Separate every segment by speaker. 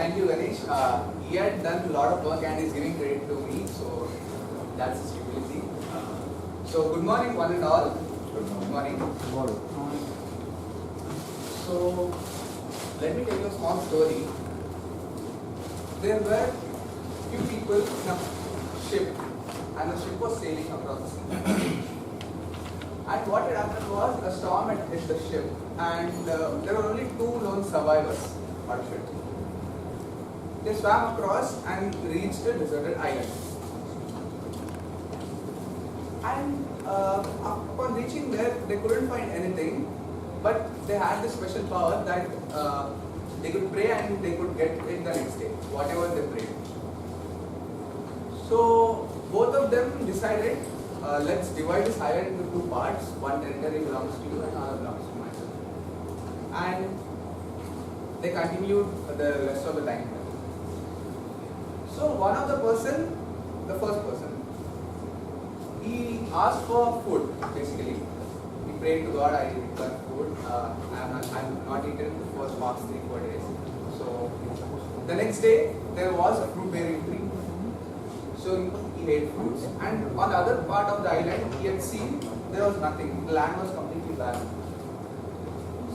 Speaker 1: Thank you, Ganesh. He had done a lot of work and is giving credit to me, so that's his humility. So good morning, one and all. Good morning.
Speaker 2: Good morning.
Speaker 1: So let me tell you a small story. There were few people in a ship, and the ship was sailing across the sea. And what had happened was a storm had hit the ship, and there were only 2 lone survivors on the ship. They swam across and reached a deserted island. And upon reaching there, they couldn't find anything, but they had this special power that they could pray and they could get it the next day, whatever they prayed. So both of them decided, let's divide this island into 2 parts. One territory belongs to you and another belongs to myself. And they continued the rest of the time. So one of the person, the first person, he asked for food, basically. He prayed to God, I require food. I'm not eaten for the past 3-4 days. So the next day, there was a fruit bearing tree. So he ate fruits. And on the other part of the island, he had seen there was nothing. The land was completely barren.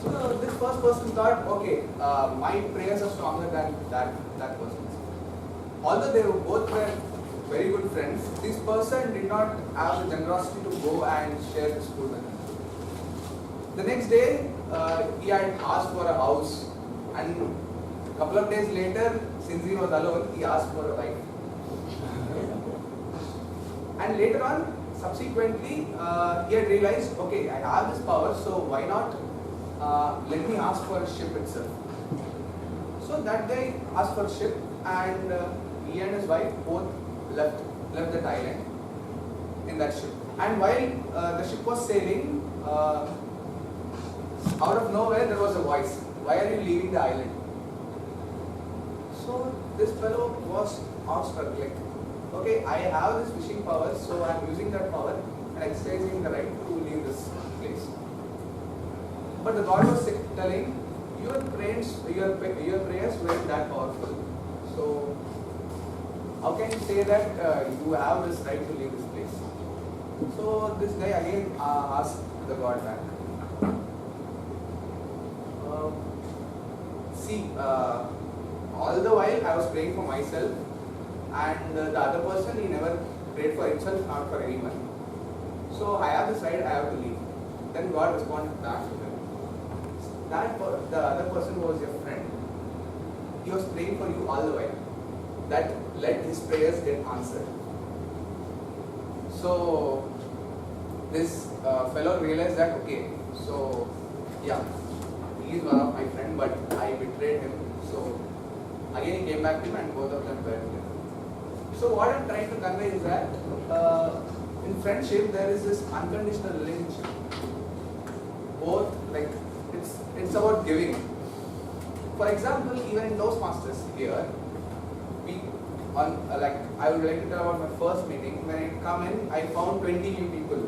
Speaker 1: So this first person thought, okay, my prayers are stronger than that person's. Although they both were very good friends, this person did not have the generosity to go and share his food with him. The next day, he had asked for a house, and a couple of days later, since he was alone, he asked for a wife. And later on, subsequently, he had realized, okay, I have this power, so why not let me ask for a ship itself. So that day, asked for a ship, and he and his wife both left that island in that ship. And while the ship was sailing, out of nowhere there was a voice. Why are you leaving the island? So this fellow was awestruck, like, okay, I have this fishing power, so I am using that power and exercising the right to leave this place. But the God was telling, your prayers weren't that powerful. So how can you say that you have this right to leave this place? So this guy again asked the God back. All the while I was praying for myself, and the other person, he never prayed for himself, not for anyone. So I have this right, I have to leave. Then God responded back to him. The other person was your friend. He was praying for you all the while. That let his prayers get answered. So this fellow realized that, okay, so yeah, he is one of my friends, but I betrayed him. So again he came back to him and both of them were together. So what I'm trying to convey is that in friendship there is this unconditional relationship. Both, like, it's about giving. For example, even in Toastmasters here, I would like to tell about my first meeting. When I come in, I found 20 new people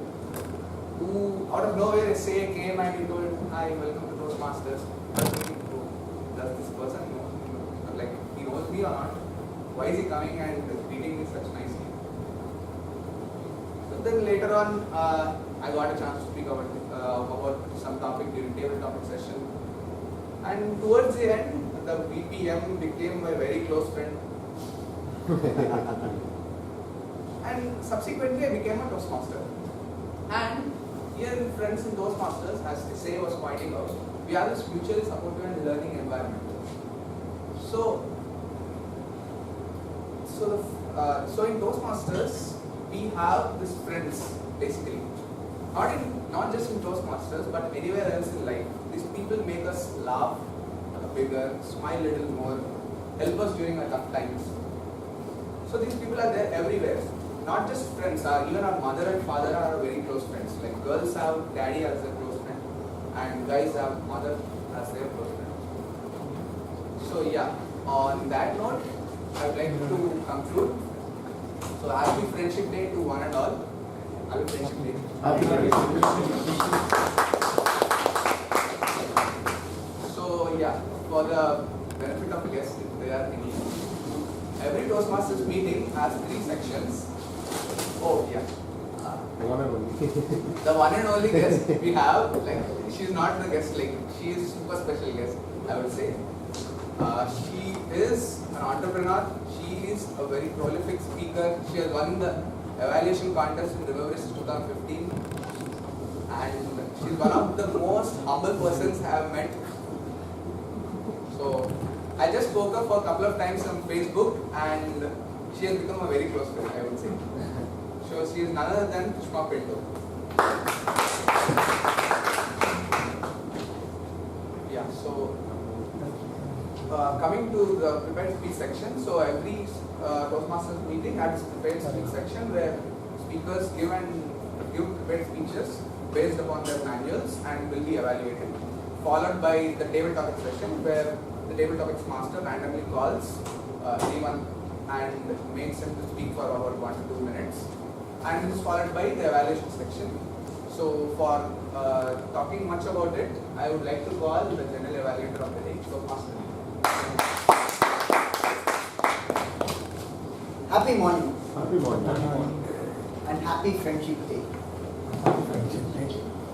Speaker 1: who, out of nowhere, say came and he told, hi, welcome to Toastmasters. Does this person know? Like, he knows me or not? Why is he coming and greeting me such nicely? So then later on, I got a chance to speak about some topic during table topic session. And towards the end, the BPM became my very close friend. And subsequently I became a Toastmaster. And here in Friends in Toastmasters, as Isai was pointing out, we have this mutually supportive and learning environment. So in Toastmasters, we have these friends basically. Not just in Toastmasters, but anywhere else in life. These people make us laugh bigger, smile a little more, help us during our tough times. So these people are there everywhere. Not just friends, even our mother and father are very close friends. Like girls have daddy as their close friend, and guys have mother as their close friend. So yeah, on that note, I would like to conclude. So happy Friendship Day to one and all. Happy Friendship Day.
Speaker 2: Happy
Speaker 1: So yeah, for the benefit of guests, if they are English. Every Toastmasters meeting has 3 sections. Oh yeah.
Speaker 2: One and only.
Speaker 1: The one and only guest we have, like, she's not the guest, like, she is super special guest, I would say. She is an entrepreneur, she is a very prolific speaker, she has won the evaluation contest in River since 2015, and she's one of the most humble persons I have met. So, I just spoke her for a couple of times on Facebook, and she has become a very close friend, I would say. So she is none other than Pushpa Pinto. Yeah, so coming to the prepared speech section, so every Toastmasters meeting has prepared speech section where speakers give prepared speeches based upon their manuals and will be evaluated. Followed by the table topic session where the table topics master randomly calls anyone and makes him to speak for about 1 to 2 minutes. And this is followed by the evaluation section. So for talking much about it, I would like to call the general evaluator of the day, Toastmaster.
Speaker 3: Happy morning.
Speaker 2: Happy morning.
Speaker 3: And happy Friendship Day.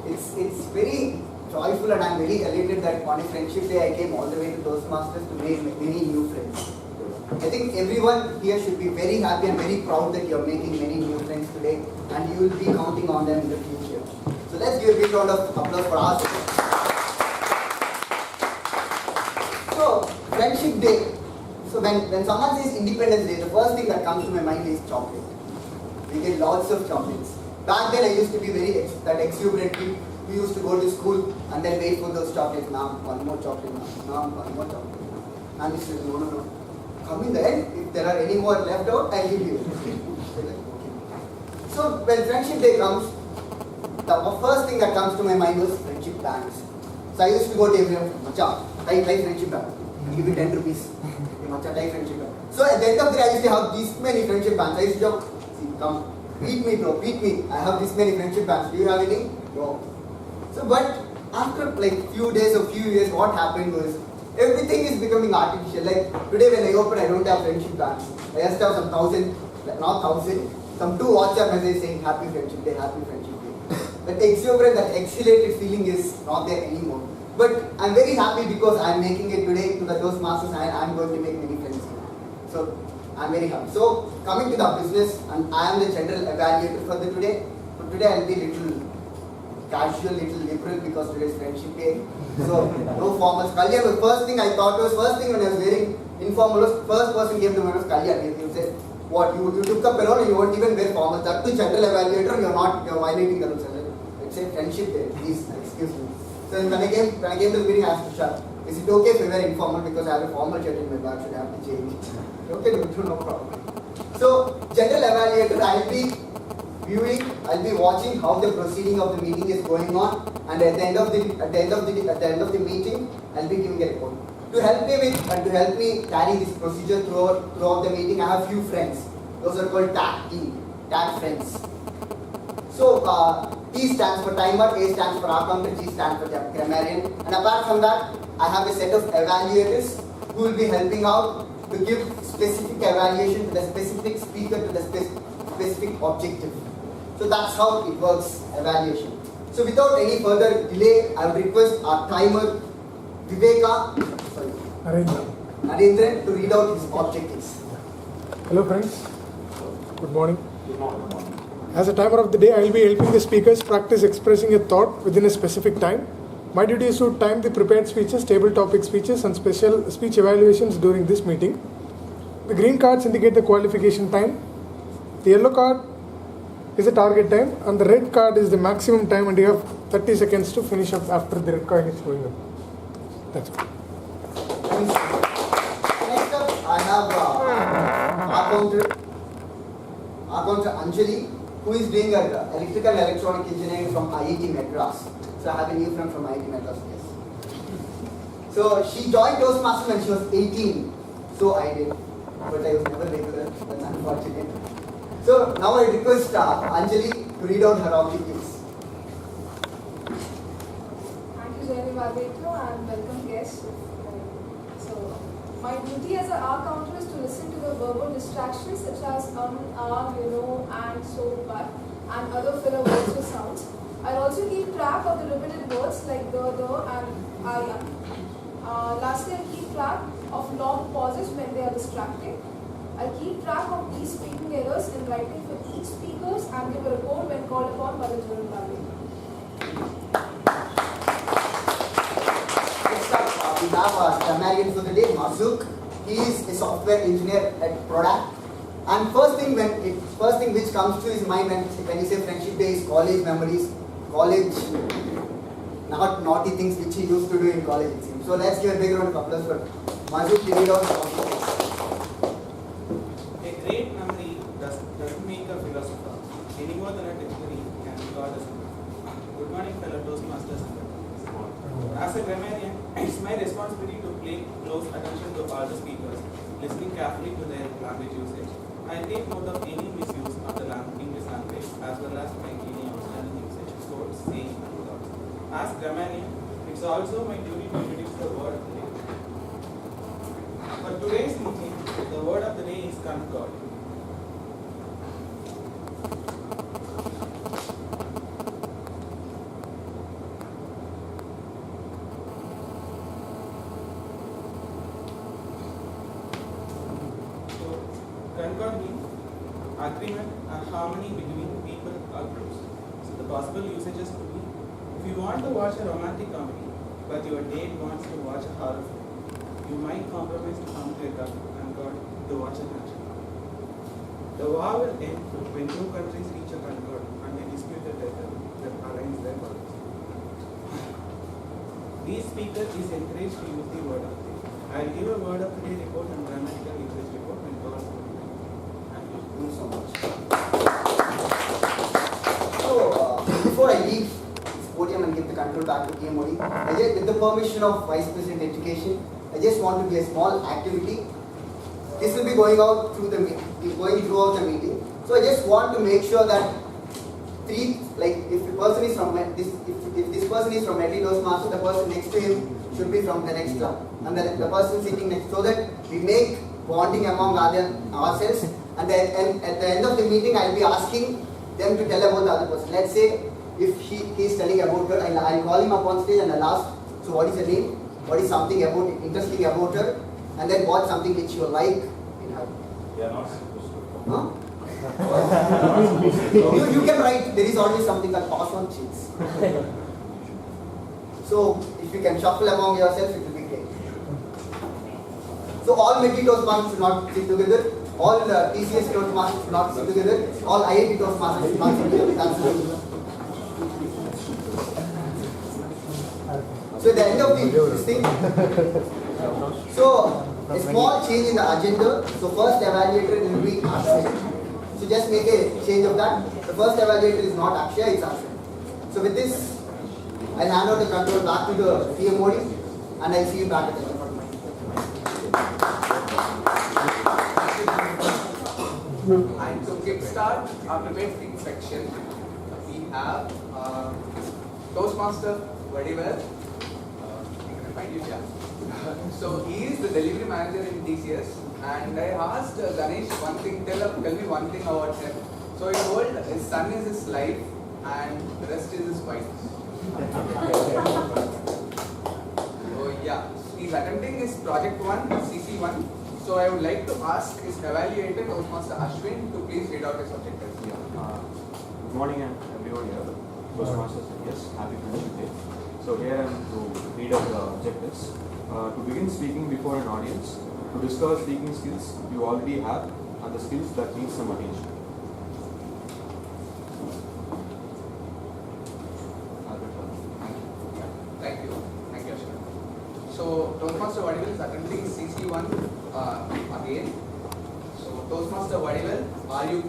Speaker 3: It's very joyful, and I'm very elated that on a Friendship Day I came all the way to Toastmasters to make many new friends. I think everyone here should be very happy and very proud that you're making many new friends today, and you will be counting on them in the future. So let's give a big round of applause for us. So, Friendship Day. So when someone says Independence Day, the first thing that comes to my mind is chocolate. We get lots of chocolates. Back then I used to be very that exuberant kid. We used to go to school and then wait for those chocolates. Now, one more chocolate now, one more chocolate. And he said, no. Come in the end, if there are any more left out, I'll give you. So when Friendship Day comes, the first thing that comes to my mind was friendship bands. So I used to go to everyone, Macha, tie friendship band. I'll give you 10 rupees. Macha, tie friendship band. So at the end of the day, I used to have these many friendship bands. I used to joke, see, come, beat me bro, beat me. I have this many friendship bands. Do you have any? No. So but after like few days or few years, what happened was, everything is becoming artificial. Like today when I open, I don't have friendship bands. I just have some some 2 WhatsApp messages saying happy Friendship Day, happy Friendship Day. That exuberant, that exhilarated feeling is not there anymore. But I'm very happy because I'm making it today to the Toastmasters and I'm going to make many friends. So I'm very happy. So coming to the business, and I am the general evaluator for the today. So today I'll be little casual, little liberal because today is Friendship Day. So no formals. Kalyan, the first thing I thought was, first thing when I was wearing informal was, first person came to me was Kalyan. He said, what, you took up alone, you won't even wear formals. That too general evaluator, you're violating the rules. Let's say Friendship Day, please excuse me. So when I came to the meeting, I asked Tushar, is it okay if we wear informal because I have a formal shirt in my bag, should I have to change? Okay, no problem. So general evaluator, I'll be viewing, I'll be watching how the proceeding of the meeting is going on, and at the end of the meeting, I'll be giving a report. To help me carry this procedure throughout the meeting, I have few friends. Those are called tag friends. So T stands for timer, A stands for accountant, G stands for grammarian, and apart from that, I have a set of evaluators who will be helping out to give specific evaluation to the specific speaker, to the specific objective. So that's how it works, evaluation. So without any further delay, I would request our timer, Narendran, to read out his objectives.
Speaker 4: Hello friends, good morning. As a timer of the day, I will be helping the speakers practice expressing a thought within a specific time. My duty is to time the prepared speeches, table topic speeches and special speech evaluations during this meeting. The green cards indicate the qualification time. The yellow card is the target time and the red card is the maximum time, and you have 30 seconds to finish up after the red card is going up. That's all.
Speaker 3: Next up, I have accountant Anjali, who is doing electrical and electronic engineering from IIT Madras. So I have a new friend from IIT Madras, yes. So she joined Toastmasters when she was 18. So I did, but I was never regular, that's unfortunate. So now I request Anjali to read out her objectives.
Speaker 5: Thank you, Jerry Babetro, and welcome guests. So My duty as an R counter is to listen to the verbal distractions such as you know, and, so, but, and other filler words or sounds. I also keep track of the repeated words like the, and I am. Lastly, I keep track of long pauses when they are distracting. I keep track of these speaking errors in writing for each speaker and give a report when called upon by the general public.
Speaker 3: We have our grammarian for the day, Mazuk. He is a software engineer at Product. And first thing which comes to his mind when you say friendship day is college memories, college, not naughty things which he used to do in college, it seems. So let's give a big round of applause for Mazuk to read out the topic.
Speaker 6: A great memory doesn't make a philosopher any more than a dictionary can record a symbol. Good morning, fellow Toastmasters. As a grammarian, it's my responsibility to pay close attention to all the speakers, listening carefully to their language usage. I take note of any misuse of the English language as well as my any outstanding usage, quotes, saying, and thoughts. As grammarian, it's also my duty to introduce the word of the day. For today's meeting, the word of the day is concord. Concord means agreement and harmony between people or groups. So the possible usages could be, if you want to watch a romantic comedy, but your date wants to watch a horror film, you might compromise to come to a concord to watch an action. The war will end when two countries reach a concord and they dispute the territory that aligns their borders. These speakers is encouraged to use the word of the day. I'll give a word of the day report and grammatical usage report when called for.
Speaker 3: Thank you so much. So, before I leave this podium and give the control back to TMOD, with the permission of Vice President Education, I just want to do a small activity. This will be going throughout the meeting. So I just want to make sure that if the person is from if this person is from Medley Toastmaster, the person next to him should be from the next club, and the person sitting next, so that we make bonding among ourselves. And then at the end of the meeting, I'll be asking them to tell about the other person. Let's say if he is telling about her, I'll call him up on stage and I'll ask, so what is her name? What is something interesting about her? And then what's something which you like in her?
Speaker 7: Yeah, not supposed to.
Speaker 3: Huh? you can write, there is always something called pass on cheats. So if you can shuffle among yourselves, it will be great. So all Medley Toastmasters should not sit together. All TCS Toastmasters should not sit together. All IIT Toastmasters should not sit together. That's good. So at the end of this thing, so a small change in the agenda. So first evaluator will be Akshay. So just make a change of that. The first evaluator is not Akshay, it's Akshay. So with this, I'll hand over the control back to the TMOD and I'll see you back at the end.
Speaker 1: And to kickstart our prepared speaking section, we have Toastmaster very well. So he is the delivery manager in TCS, and I asked Ganesh one thing, tell me one thing about him. So he told his son is his life and the rest is his wife. So yeah, he's attempting his project 1, CC1. So I would like to ask his evaluator, Toastmaster Ashwin, to please read out his objectives.
Speaker 7: Good morning everyone here. Toastmasters, yes, happy Friendship Day. So here I am to read out the objectives. To begin speaking before an audience, to discover speaking skills you already have and the skills that need some attention.
Speaker 1: Thank you, Ashwin. So Toastmaster Vadivel is attempting CC1 again. So Toastmaster Vadivel, are you